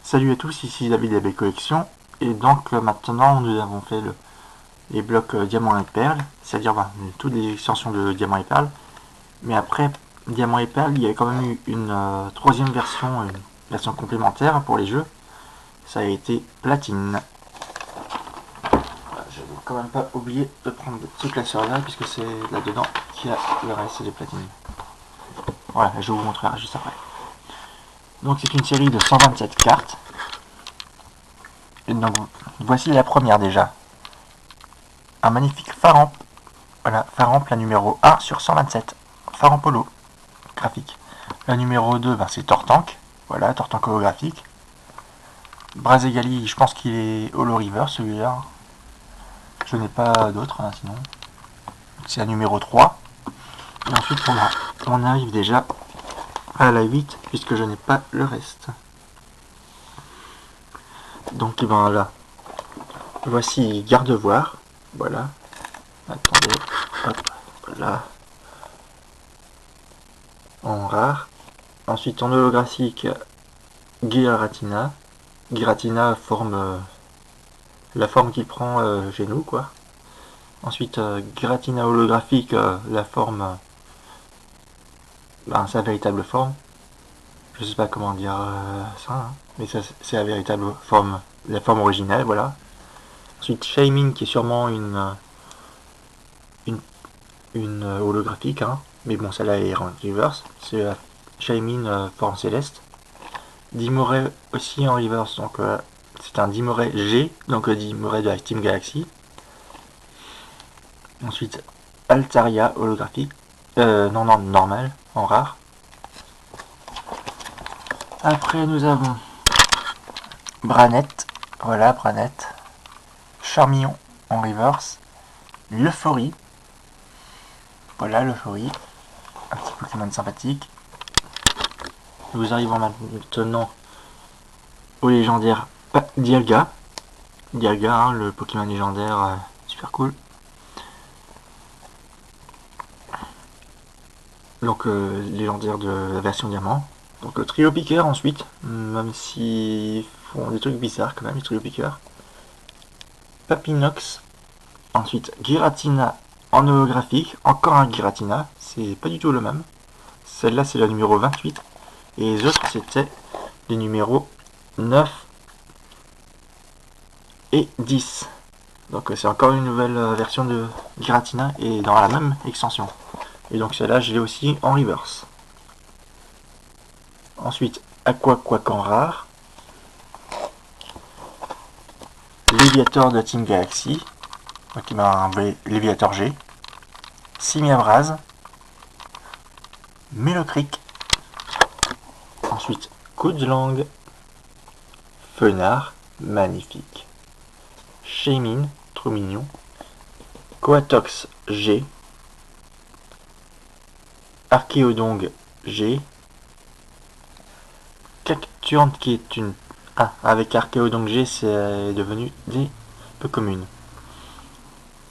Salut à tous, ici David AB Collection, et donc maintenant nous avons fait les blocs diamant et perle, c'est-à-dire toutes les extensions de diamant et perle, mais après diamant et perle il y a quand même eu une troisième version, une version complémentaire pour les jeux, ça a été platine. Je vais quand même pas oublier de prendre ce classeur là, puisque c'est là-dedans qu'il y a le reste des platines. Voilà, je vous montrerai juste après. Donc c'est une série de 127 cartes. Et donc voici la première déjà. Un magnifique Faramp. Voilà, Faramp, la numéro 1 sur 127. Faramp Polo, graphique. La numéro 2, c'est Tortank. Voilà, Tortank holographique. Brazegali, je pense qu'il est Holo River celui-là. Je n'ai pas d'autres, sinon. C'est la numéro 3. Et ensuite, on arrive déjà à la 8, puisque je n'ai pas le reste. Donc, là, voici Gardevoir. Voilà. Attendez, hop, voilà. En rare. Ensuite, en holographique, Giratina. Giratina forme la forme qu'il prend chez nous, quoi. Ensuite, Giratina holographique, la forme, sa véritable forme. Je sais pas comment dire ça, mais ça, c'est la véritable forme, la forme originale, voilà. Ensuite, Shaymin, qui est sûrement une holographique, mais bon, celle-là est en reverse. C'est la Shaymin forme céleste. Dimoré aussi en reverse, donc c'est un Dimoré G, donc Dimoré de la Steam Galaxy. Ensuite, Altaria holographique, normal, en rare. Après, nous avons Branette, voilà, Branette. Charmillon en reverse. L'Euphorie, voilà, l'Euphorie. Un petit Pokémon sympathique. Nous arrivons maintenant au légendaire Dialga. Dialga, le Pokémon légendaire, super cool. Donc légendaire de la version diamant. Donc le trio piqueur ensuite, même s'ils font des trucs bizarres quand même, les trio piqueurs. Papinox, ensuite Giratina en holographique, encore un Giratina, c'est pas du tout le même. Celle-là c'est la numéro 28, et les autres c'était les numéros 9 et 10. Donc c'est encore une nouvelle version de Giratina et dans la même extension. Et donc celle-là je l'ai aussi en reverse. Ensuite, Aquaquacan rare. Léviator de Team Galaxy. Donc il m'a un Léviator G. Simiabraz. Melocric. Ensuite, Kudzlang. Fenard. Magnifique. Shaymin. Trop mignon. Coatox G. Archéodong G. Cacturne qui est une... avec Archéodong G, c'est devenu des peu communes.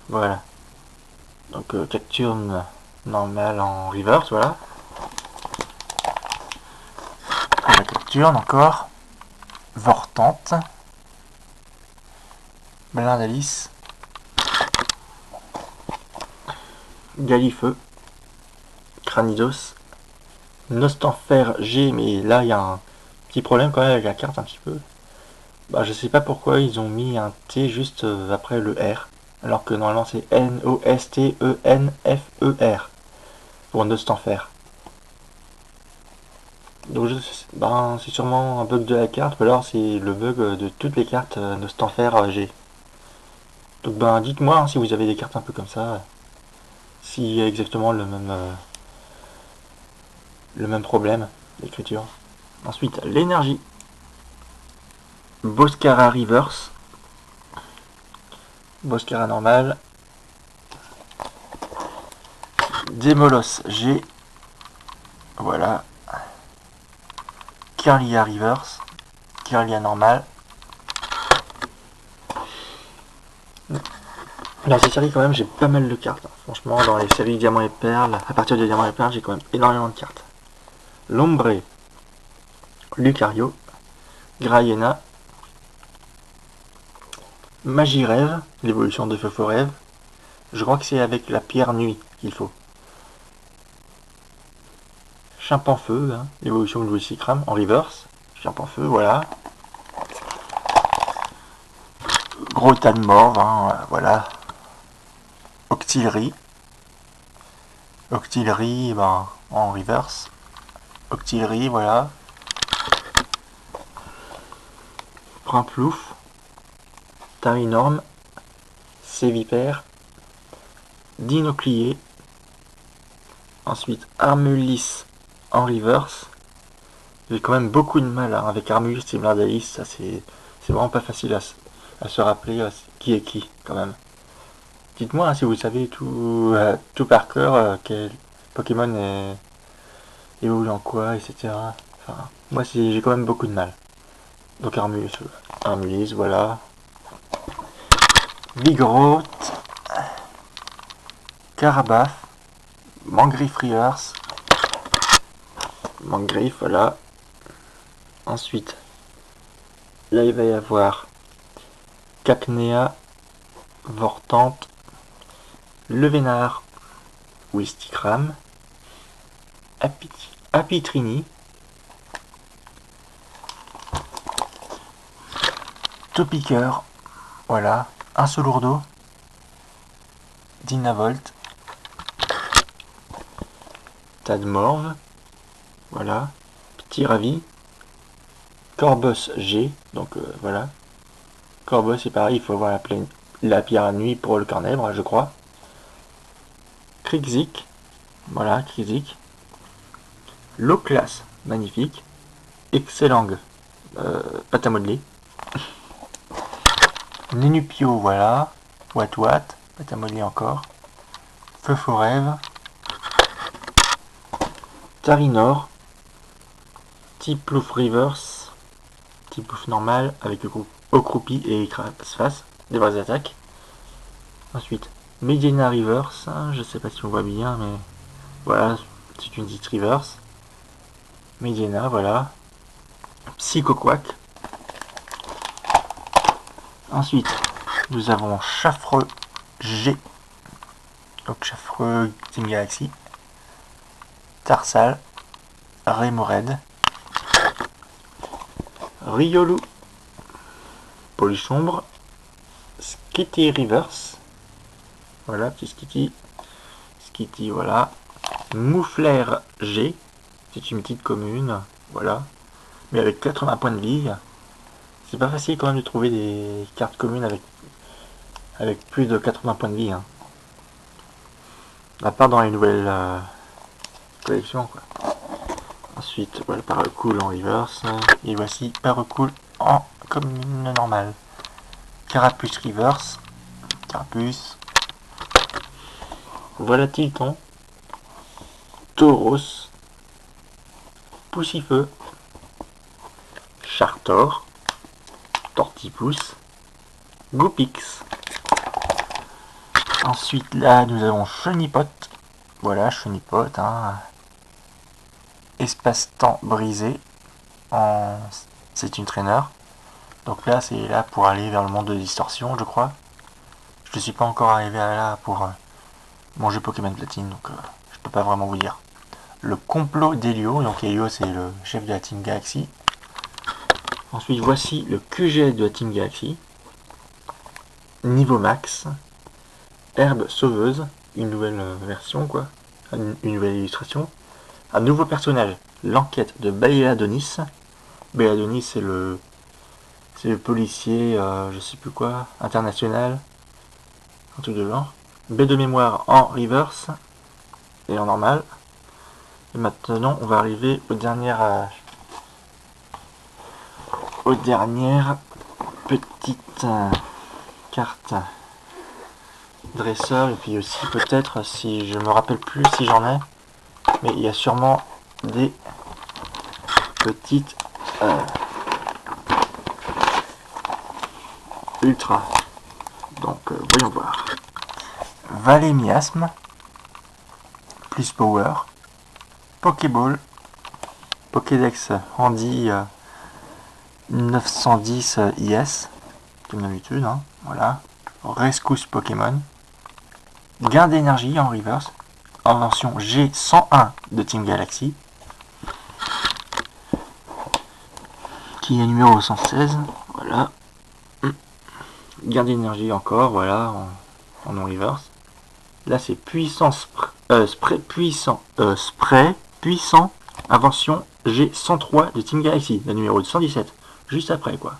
Voilà. Donc Cacturne normale en reverse, voilà. La Cacturne encore. Vortante. Blindalis. Galifeu. Cranidos. Nostanfer G, mais là il y a un petit problème quand même avec la carte un petit peu. Je sais pas pourquoi ils ont mis un T juste après le R, alors que normalement c'est Nostenfer pour Nostanfer. Donc c'est sûrement un bug de la carte, ou alors c'est le bug de toutes les cartes Nostanfer G. Donc dites-moi si vous avez des cartes un peu comme ça, s'il y a exactement le même problème d'écriture. Ensuite, l'énergie. Boscara Reverse. Boscara normal. Démolos G. Voilà. Kirlia Reverse. Kirlia normal. Dans ces séries, quand même, j'ai pas mal de cartes. Franchement, dans les séries Diamant et Perle, à partir de Diamant et Perle, j'ai quand même énormément de cartes. Lombre. Lucario. Graiena, Magirève, l'évolution de Feu-Feu-Rêve. Je crois que c'est avec la pierre nuit qu'il faut. Chimpanfeu, hein, l'évolution de Louis-Cicram en reverse. Chimpanfeu, voilà. Gros tas de morve, hein, voilà. Octillerie. Octillerie, ben, en reverse. Octillerie, voilà. Primplouf. Tarinorme. Sévipère. Dinoclier. Ensuite, Armulis en reverse. J'ai quand même beaucoup de mal hein, avec Armulis et Blardalis, ça c'est vraiment pas facile à se rappeler qui est qui quand même. Dites-moi hein, si vous savez tout par cœur, quel Pokémon évolue en quoi, etc. Enfin, moi j'ai quand même beaucoup de mal. Donc Armulis, voilà. Vigrotte, Carabaf, Mangriffe Reverse, Mangriffe, voilà. Ensuite, là il va y avoir Cacnea, Vortante, Levénard, Wistikram, Apitrini, Topiqueur, voilà, un Solourdo, Dynavolt, Tadmorve, voilà, Petit Ravi, Corbos G, donc voilà. Corbos c'est pareil, il faut avoir la pierre à nuit pour le carnèvre, je crois. Krixik, voilà, Krixik. Loclas, magnifique. Excellent, pâte à modeler. Nenupio, voilà. Watwat, pâte à modeler encore. Feu-Feu-Rêve. Tarinor. Tiplouf Reverse. Tiplouf normal avec le groupe Ocroupi et Écrase-Face. Des vraies attaques. Ensuite, Medina Reverse. Je sais pas si on voit bien, mais voilà, c'est une petite Reverse. Medina, voilà. Psychoquack. Ensuite, nous avons Chaffreux G. Donc Chaffreux Team Galaxy. Tarsal. Rémored. Riolu. Polysombre. Skitty Reverse. Voilà, petit Skitty. Skitty, voilà. Mouflaire G. C'est une petite commune. Voilà. Mais avec 80 points de vie. C'est pas facile quand même de trouver des cartes communes avec plus de 80 points de vie. Hein. À part dans les nouvelles collections. Quoi. Ensuite, voilà, Paracool en reverse. Et voici Paracool en commune normale. Carapuce reverse. Carapuce. Volatilton. Tauros. Poussifeu. Chartor. Tortipousse. Goupix. Ensuite, là, nous avons Chenipote. Voilà, Chenipote. Hein. Espace-temps brisé. C'est une traîneur. Donc là, c'est là pour aller vers le monde de distorsion, je crois. Je ne suis pas encore arrivé à là pour mon jeu Pokémon Platine, donc je peux pas vraiment vous dire. Le complot d'Helio. Donc Helio, c'est le chef de la Team Galaxy. Ensuite, voici le QG de la Team Galaxy. Niveau max. Herbe sauveuse. Une nouvelle version, quoi. Une nouvelle illustration. Un nouveau personnage. L'enquête de Baeladonis. Baeladonis, c'est le policier, je sais plus quoi, international. Un truc de genre. Baie de mémoire en reverse. Et en normal. Et maintenant, on va arriver aux dernières petites cartes dresseur. Et puis aussi, peut-être, si je me rappelle plus si j'en ai. Mais il y a sûrement des petites ultra. Donc, voyons voir. Valet Miasme. Plus Power. Pokéball. Pokédex Handy 910 IS, comme d'habitude, hein, voilà. Rescousse Pokémon. Gain d'énergie en reverse, en version G101 de Team Galaxy, qui est numéro 116, voilà. Gain d'énergie encore, voilà, en non-reverse. Là c'est puissance spray puissant, invention G103 de Team Galaxy, le numéro 117, juste après quoi.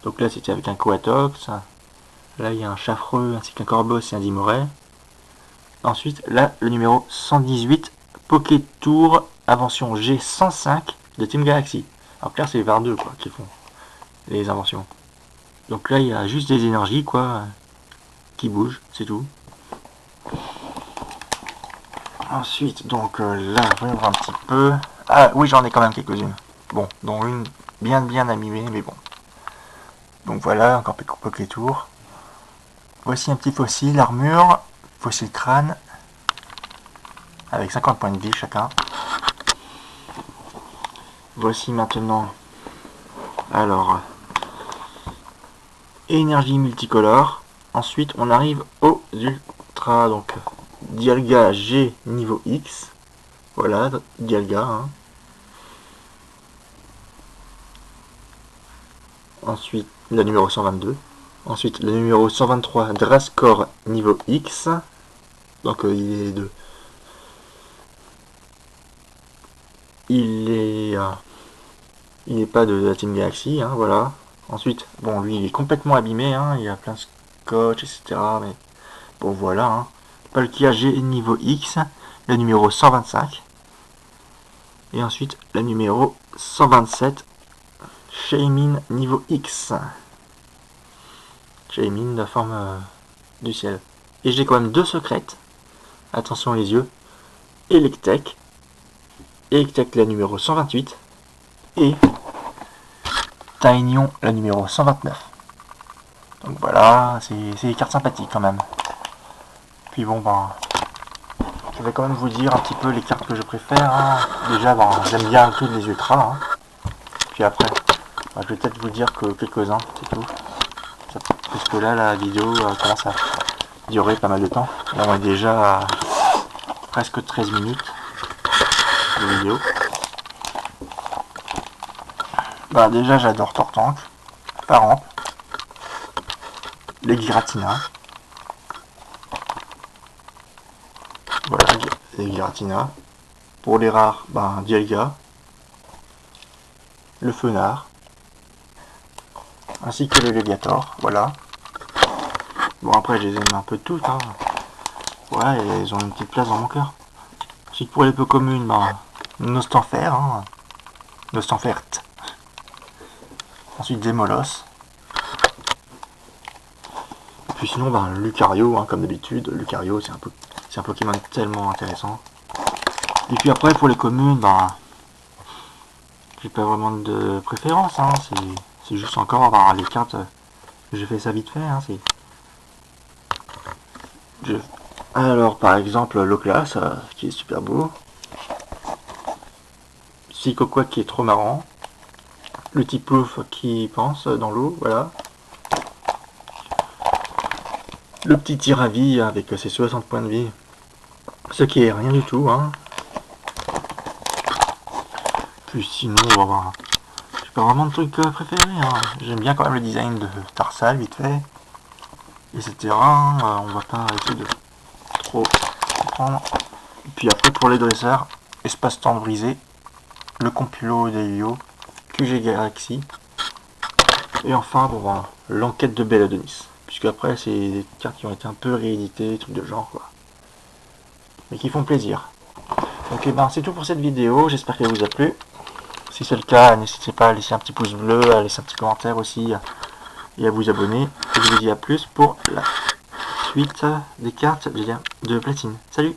Donc là c'était avec un Coatox, là il y a un Chaffreux ainsi qu'un Corbeau et un Dimoret. Ensuite là le numéro 118, Pokétour, invention G105 de Team Galaxy. Alors là c'est les 22 quoi qui font les inventions. Donc là il y a juste des énergies quoi qui bougent, c'est tout. Ensuite, donc là, voyons voir un petit peu. Ah oui, j'en ai quand même quelques-unes. Bon, dont une bien animée, mais bon. Donc voilà, encore Pokétour. Voici un petit fossile, armure, fossile crâne, avec 50 points de vie chacun. Voici maintenant, alors, énergie multicolore. Ensuite, on arrive aux ultra, donc Dialga G niveau X, voilà, Dialga. Hein. Ensuite, le numéro 122. Ensuite, le numéro 123, Drascore niveau X. Donc, il est de... Il est pas de la Team Galaxy, hein, voilà. Ensuite, bon, lui, il est complètement abîmé, hein, il y a plein de scotch, etc. Mais bon, voilà, hein. Palkia G niveau X, le numéro 125. Et ensuite, le numéro 127, Shaymin niveau X. Shaymin, la forme du ciel. Et j'ai quand même deux secrètes. Attention les yeux. Electek. Electek, la numéro 128. Et Taignon, la numéro 129. Donc voilà, c'est des cartes sympathiques quand même. Puis bon, ben, je vais quand même vous dire un petit peu les cartes que je préfère. Hein. Déjà, ben, j'aime bien toutes les ultras. Hein. Puis après, ben, je vais peut-être vous dire que quelques-uns, c'est tout. Parce que là, la vidéo commence à durer pas mal de temps. Là, on est déjà à presque 13 minutes de vidéo. Ben, déjà, j'adore Tortank, Paramp, les Giratina. Voilà, les Giratina. Pour les rares, ben, Dialga, le Fenard, ainsi que le Léviator, voilà. Bon, après, je les aime un peu toutes, hein. Ouais, elles ont une petite place dans mon cœur. Ensuite, pour les peu communes, ben, Nostanfer, hein. Nostanfert. Ensuite, Démolos. Et puis sinon, ben, Lucario, hein, comme d'habitude. Lucario, c'est un Pokémon tellement intéressant. Et puis après, pour les communes, ben, j'ai pas vraiment de préférence, hein. C'est juste encore ben, les cartes. J'ai fait ça vite fait, hein. Alors, par exemple, Loclas, qui est super beau. Psychoquack qui est trop marrant. Le type Plouf qui pense dans l'eau, voilà. Le petit Tiravi avec ses 60 points de vie. Ce qui est rien du tout, hein. Puis sinon, ben, j'ai pas vraiment de trucs préférés, hein. J'aime bien quand même le design de Tarsal, vite fait. Etc. On va pas essayer de trop prendre. Et puis après, pour les dresseurs, Espace-temps brisé, le Complot d'Elio, QG Galaxy. Et enfin, bon, ben, l'enquête de Belladenis. Puisque après, c'est des cartes qui ont été un peu rééditées, trucs de genre, quoi. Mais qui font plaisir. Donc, ben, c'est tout pour cette vidéo. J'espère qu'elle vous a plu. Si c'est le cas, n'hésitez pas à laisser un petit pouce bleu, à laisser un petit commentaire aussi, et à vous abonner. Et je vous dis à plus pour la suite des cartes de platine. Salut!